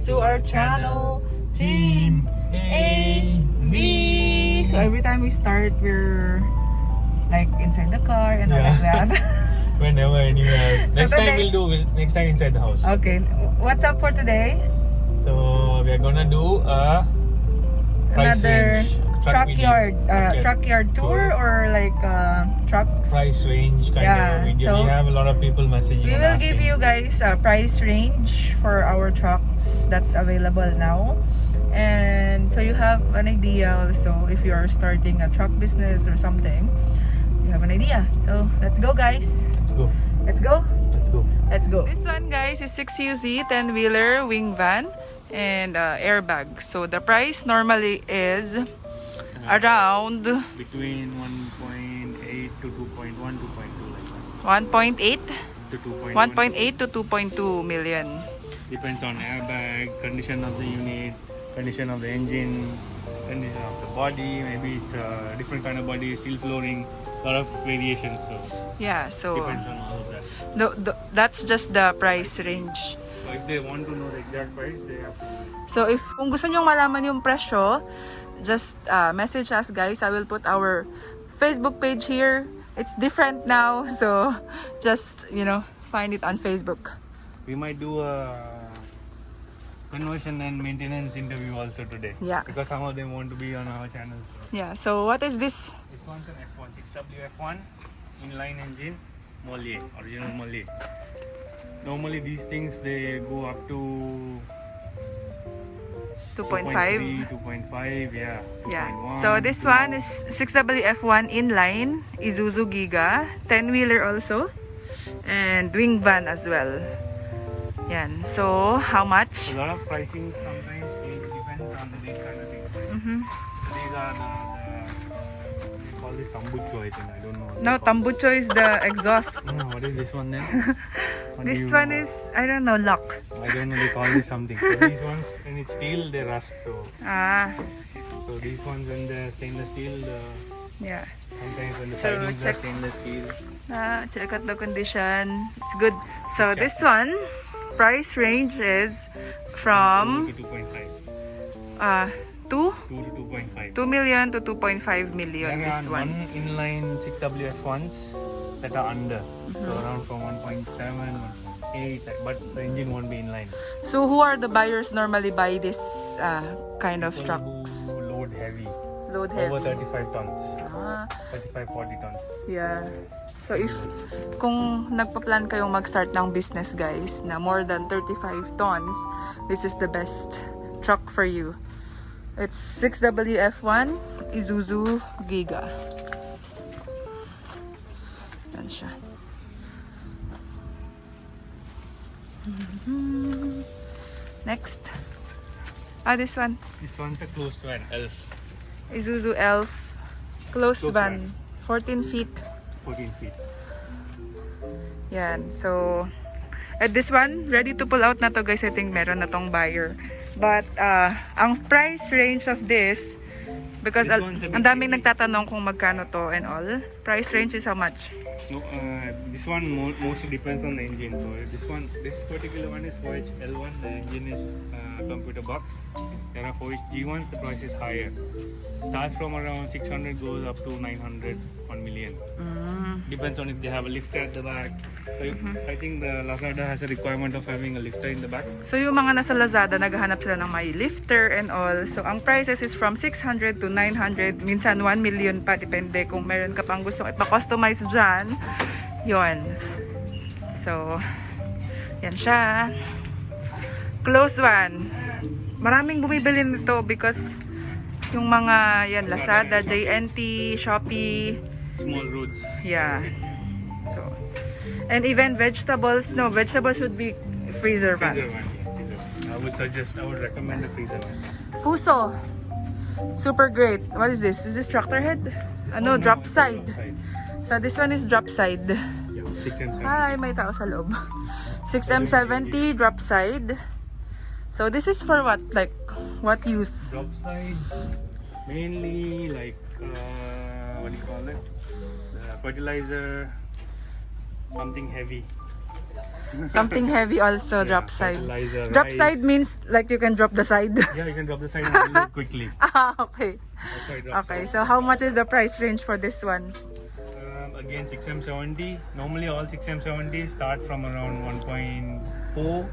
to our channel, Team AV. So every time we start, we're like inside the car and all like that. Whenever, anywhere else. So Next time today- we'll do next time inside the house. Okay, what's up for today? So we are gonna do a price Another range truck video. yard, Okay. truck yard tour or like trucks. Price range kind Yeah, of video. so we have a lot of people messaging. We and will give asking. you guys a price range for our trucks that's available now. And so you have an idea also if you are starting a truck business or something. You have an idea. So let's go, guys. Let's go. Let's go. Let's go. Let's go. This one, guys, is 6UZ 10-wheeler Wingvan and airbag. So the price normally is around Between 1.8 to 2.1, 2.2 like that. 1.8 To 2.1. 1.8 to 2.2 million. Depends on airbag, condition of the unit, condition of the engine, condition of the body. Maybe it's a different kind of body, steel flooring, a lot of variations. So Yeah, so depends on all of that. that's just the price range. So if they want to know the exact price, they have to. So if kung gusto nyong malaman yung presyo, just message us, guys. I will put our Facebook page here. It's different now, so just, you know, find it on Facebook. We might do a conversion and maintenance interview also today. Yeah. Because some of them want to be on our channel. Yeah, so what is this? This one's an F1, 6W F1, inline engine, MOLYE, original MOLYE. Normally these things they go up to 2.5. 2.5, yeah. 2.1. Yeah. So this one is 6WF1 inline, ISUZU GIGA, 10-wheeler also, and Wingvan as well. Yan. So how much? A lot of pricing sometimes it depends on these kind of things. Mm-hmm. So these are they call this tambucho, I think. I don't know. what No, they call tambucho is the exhaust. it. What is this one then? What do This you one know? is, I don't know, lock. I don't know, they call this something. So these ones, when it's steel, they rust. So these ones, when they're stainless steel, Yeah. sometimes when the So, sidings are check. stainless steel. Check out the condition. It's good. So this one, price range is from 2 to 2.5. 2 2 to 2.5. 2 million to 2.5 million. There are This one. inline 6WF1s that are under. So around from 1.7, 1.8, but the engine won't be inline. So who are the buyers normally buy this kind of People trucks? who load heavy, Load over heavy. 35 tons, Ah, 35-40 tons. yeah. So if kung nagpa-plan kayong mag-start ng business, guys, na more than 35 tons, this is the best truck for you. It's 6WF1 ISUZU GIGA. Yan siya. Next. This one. This one's a closed van, ELF, ISUZU ELF. Closed Closed van. 14 feet. 14 feet. Yan. So, at this one, ready to pull out na to, guys. I think meron na tong buyer. But, ang price range of this, because This one's a bit ang daming heavy. nagtatanong kung magkano to and all. Price range is how much? No, this one mostly depends on the engine. So this particular one is 4H L1. The engine is computer box. There are 4H G1s. The price is higher. Starts from around 600, goes up to 900, 1 million. Depends on if they have a lifter at the back. So I think the Lazada has a requirement of having a lifter in the back. So, yung mga nasa Lazada, naghahanap sila ng may lifter and all. So, ang prices is from 600 to 900. Minsan 1 million pa. Depende kung meron ka pang gusto ipa-customize dyan. Yun. So, yan siya. Close one. Maraming bumibili nito because yung mga yan, Lazada, JNT, Shopee. Small roads. Yeah. So, and even vegetables. No, vegetables should be freezer Freezer van. one. Yeah, I would recommend the freezer one. Fuso. Super great. What is this? Is this tractor head? Ano, drop side. So this one is drop side. Yeah, 6M7. Hi, may tao sa loob. 6M70 drop side. So this is for what? Like, what use? Drop sides, mainly like, what do you call it? Fertilizer, something heavy. Something heavy also, Yeah, drop side. fertilizer, Drop rice. side means like you can drop the side. Yeah, you can drop the side and load quickly. Ah, okay. That's why it drops Okay, out. so how much is the price range for this one? Again, 6M70. Normally, all 6M70 start from around 1.4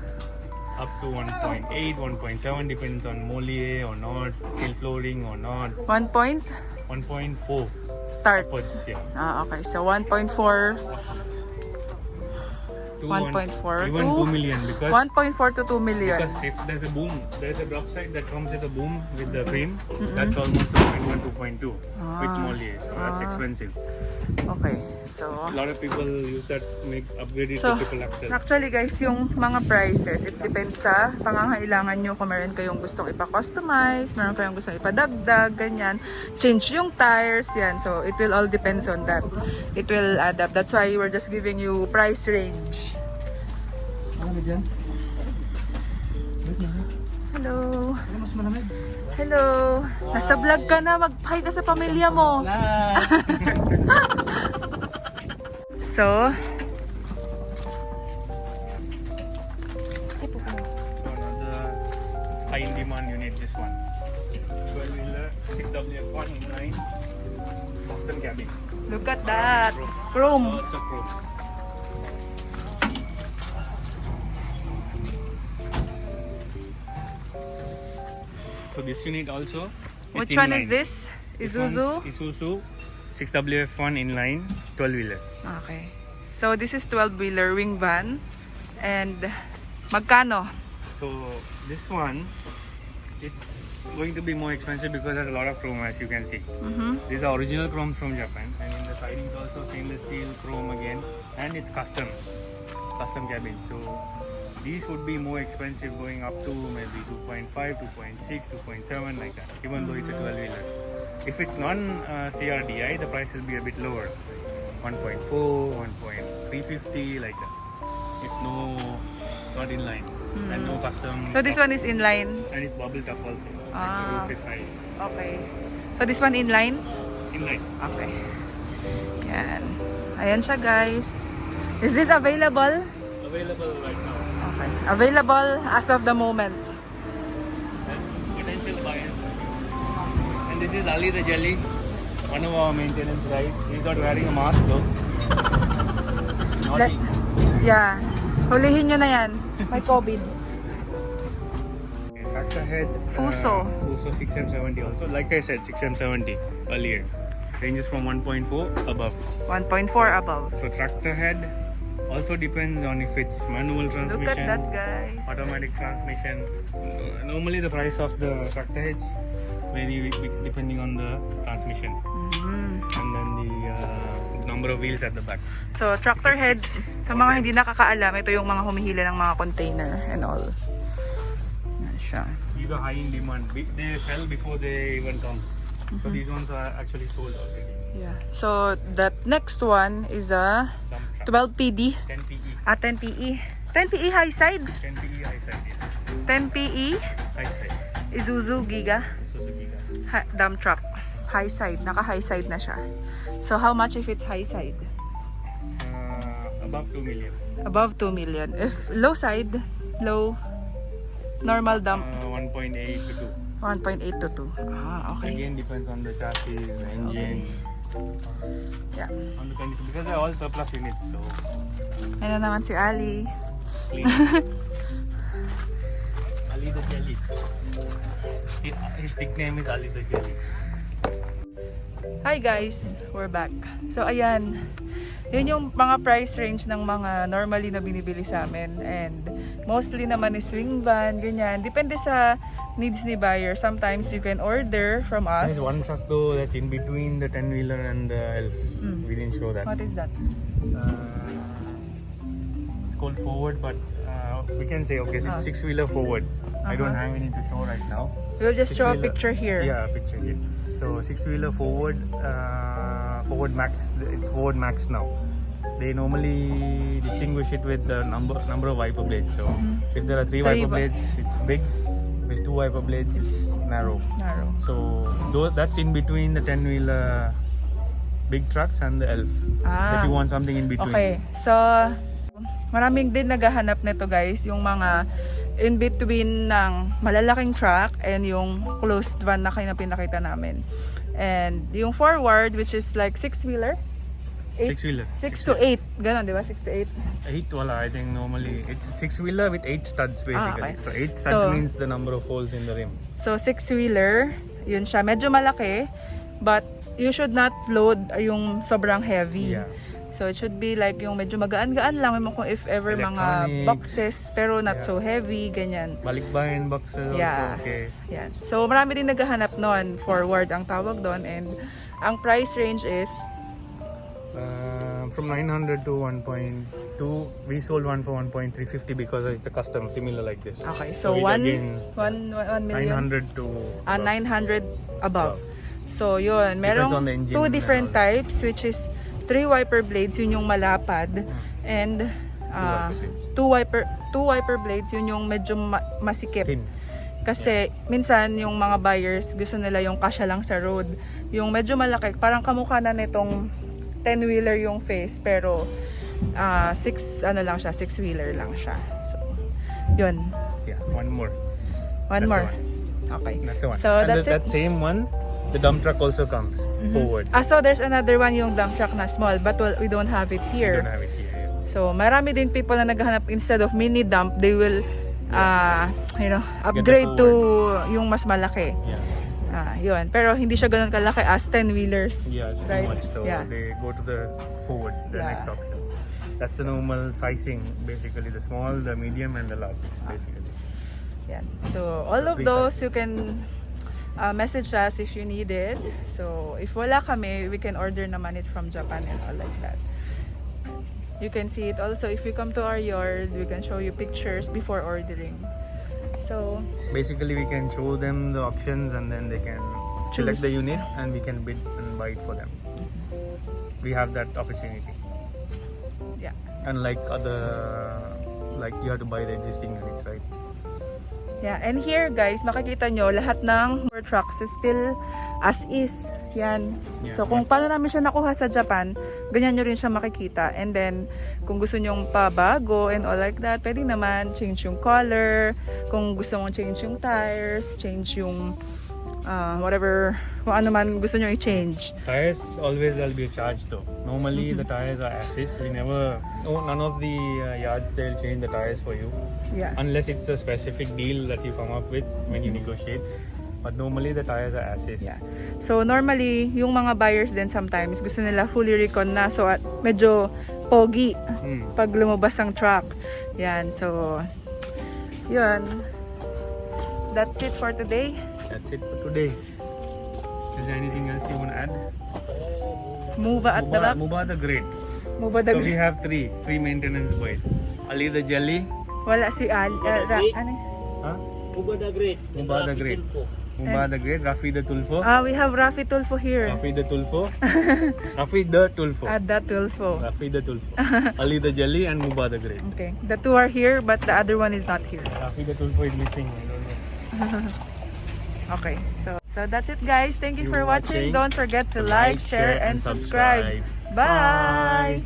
up to 1.8, 1.7, depends on MOLYE or not, steel flooring or not. 1 point 1.4 starts. upwards, yeah. Ah, okay. So 1.4, To 1.4 even to 2 million because 1.4 to 2 million. Because if there's a boom, there's a drop side that comes with a boom with the frame. That's almost 2.1, 2.2 with MOLYE. So that's expensive. Okay, so A lot of people use that to make upgrade it So, to triple axle. actually guys, yung mga prices, it depends sa pangangailangan nyo. Kung meron kayong gustong ipa-customize, meron kayong gustong ipadagdag, ganyan. Change yung tires, yan. So, it will all depends on that. It will add up. That's why we're just giving you price range. Hello. Hello. Nasa vlog ka na. Mag-hi ka sa pamilya mo. So, So another high in demand unit, this one. 12-wheeler, 6WF1 inline, custom cabin. look at that. Chrome. Lots of chrome. So this unit also. it's Which one is inline. this? This one's ISUZU? ISUZU 6WF1 inline 12-wheeler. Okay. So, this is 12-wheeler Wingvan. And, magkano? So this one, it's going to be more expensive because there's a lot of chrome, as you can see. These are original chrome from Japan, and in the sidings also stainless steel chrome again, and it's custom cabin. So these would be more expensive, going up to maybe 2.5, 2.6, 2.7 like that, even though it's a 12-wheeler. If it's non CRDI, the price will be a bit lower, 1.4, 1.350 like that. If not inline and no custom. So, this stuff. one is inline. And it's bubble top also. Ah. Like the roof is high. Okay. So, this one inline? Inline. Okay. Yan. Ayan siya, guys. Is this available? Available right now. Okay. Available as of the moment. And potential buyers. And this is Ali the Jelly, one of our maintenance guys. He's not wearing a mask though. Naughty. Yeah. Hulihin nyo na yan. May COVID. Tractor head. Fuso. Fuso 6M70 also. Like I said, 6M70 earlier. Ranges from 1.4 above. 1.4 above. So tractor head also depends on if it's manual transmission. Look at that, guys. Automatic transmission. Normally the price of the tractor heads vary depending on the transmission and then the number of wheels at the back. So, tractor head, sa mga hindi nakakaalam, ito yung mga humihila ng mga container and all. Yan siya. These are high in demand. They sell before they even come. So these ones are actually sold already. Yeah. So, that next one is a Dump truck. 12 PD. 10 PE. 10 PE. 10 PE high side. 10 PE high side. Yes. 10 PE. High side. ISUZU GIGA. Suzuki. Dump truck. High side. Naka-high side na siya. So, how much if it's high side? Above 2 million. Above 2 million. If low side, low, normal dump, 1.8 to 2. 1.8 to 2. Ah, okay. Again depends on the chassis, the engine, Yeah. on the condition, because they're all surplus units, so Ayan na naman si Ali. clean. Ali the Jelly. His nickname is Ali the Jelly. Hi guys, we're back. So ayan, yun yung mga price range ng mga normally na binibili sa amin, and mostly naman is Wingvan, ganyan. Depende sa needs ni buyer. Sometimes you can order from us. There's one truck though that's in between the 10-wheeler and the Elf. We didn't show that. What is that? It's called forward, but we can say okay, so it's 6-wheeler forward. I don't have any to show right now. We'll just show a 6-wheeler. picture here. Yeah, a picture here. So 6-wheeler forward, forward max. It's forward max now. They normally distinguish it with the number of wiper blades. So if there are 3 wiper blades, it's big. If it's 2 wiper blades, it's narrow. Narrow. So that's in between the 10-wheeler big trucks and the Elf. If you want something in between. Okay, so Maraming din naghahanap nito guys, yung mga in between ng malalaking truck and yung closed van na pinakita namin. And yung forward, which is like 6-wheeler. 6-wheeler. 6 to 8. Ganon, di ba? 6 to 8. 8 wala, I think normally it's 6-wheeler with 8 studs basically. Okay. So 8 studs means the number of holes in the rim. So 6-wheeler, yun siya. Medyo malaki, but you should not load yung sobrang heavy. Yeah. So it should be like yung medyo magaan-gaan lang kung if ever mga boxes pero not so heavy, ganyan. Balikbayan boxes also, okay. Yan. So marami din naghahanap noon, forward ang tawag doon, and ang price range is from 900 to 1.2. We sold one for 1.350 because it's a custom similar like this. okay. So, it 1 again, million 900 to 900 above. So yun, merong on the engine 2 different types, which is 3 wiper blades, yun yung malapad, and 2 wiper blades, yun yung medyo masikip. thin. Kasi minsan yung mga buyers gusto nila yung kasya lang sa road. Yung medyo malaki, parang kamukha na nitong 10-wheeler yung face, pero 6-wheeler lang siya. So, yun. Yeah, one more. One That's more. the one. Okay. That's the one. So And that's that it. same one, the dump truck also comes forward. So there's another one, yung dump truck na small, but we don't have it We here. don't have it here. Yeah. So marami din people na naghahanap, instead of mini dump, they will upgrade to yung mas malaki. Yeah. Yun. Pero hindi siya ganoon kalaki as 10-wheelers. Yeah, it's too right? much. So they go to the forward, the next option. That's the normal sizing, basically the small, the medium, and the large, basically. Yan. So all of those you can message us if you need it. So if wala kami, we can order naman it from Japan and all like that. You can see it also if you come to our yard. We can show you pictures before ordering. So Basically, we can show them the options and then they can select the unit and we can bid and buy it for them. We have that opportunity. yeah. Unlike like you have to buy the existing units, right? Yeah, and here guys, makikita nyo lahat ng trucks is still as is. Yan. Yeah. So kung paano namin siya nakuha sa Japan, ganyan nyo rin siya makikita. And then, kung gusto nyong pabago and all like that, pwede naman change yung color. Kung gusto mong change yung tires, change yung whatever, kung ano man gusto nyo i-change. Tires, always there'll be a charge though. Normally the tires are asses. None of the yards they'll change the tires for you. Yeah. Unless it's a specific deal that you come up with when you negotiate. But normally the tires are asses. Yeah. So normally, yung mga buyers din sometimes gusto nila fully recon na, so medyo pogi pag lumabas ang truck. Yan. So yun. That's it for today. That's it for today. Is there anything else you want to add? Muba at the back. Muba the Great. Muba the So we have three maintenance boys. Ali the Jelly. Wala si Ali. Ano? Huh? Muba the Great. Muba the Great. Muba the Great. Rafi the Tulfo. We have Rafi Tulfo here. Rafi the Tulfo. Rafi the Tulfo. The Tulfo. Rafi the Tulfo. Ali the Jelly and Muba the Great. Okay. The two are here, but the other one is not here. Rafi the Tulfo is missing. I don't know. Okay. So that's it guys. Thank you You're for watching. watching. Don't forget to like, share, and subscribe. Bye!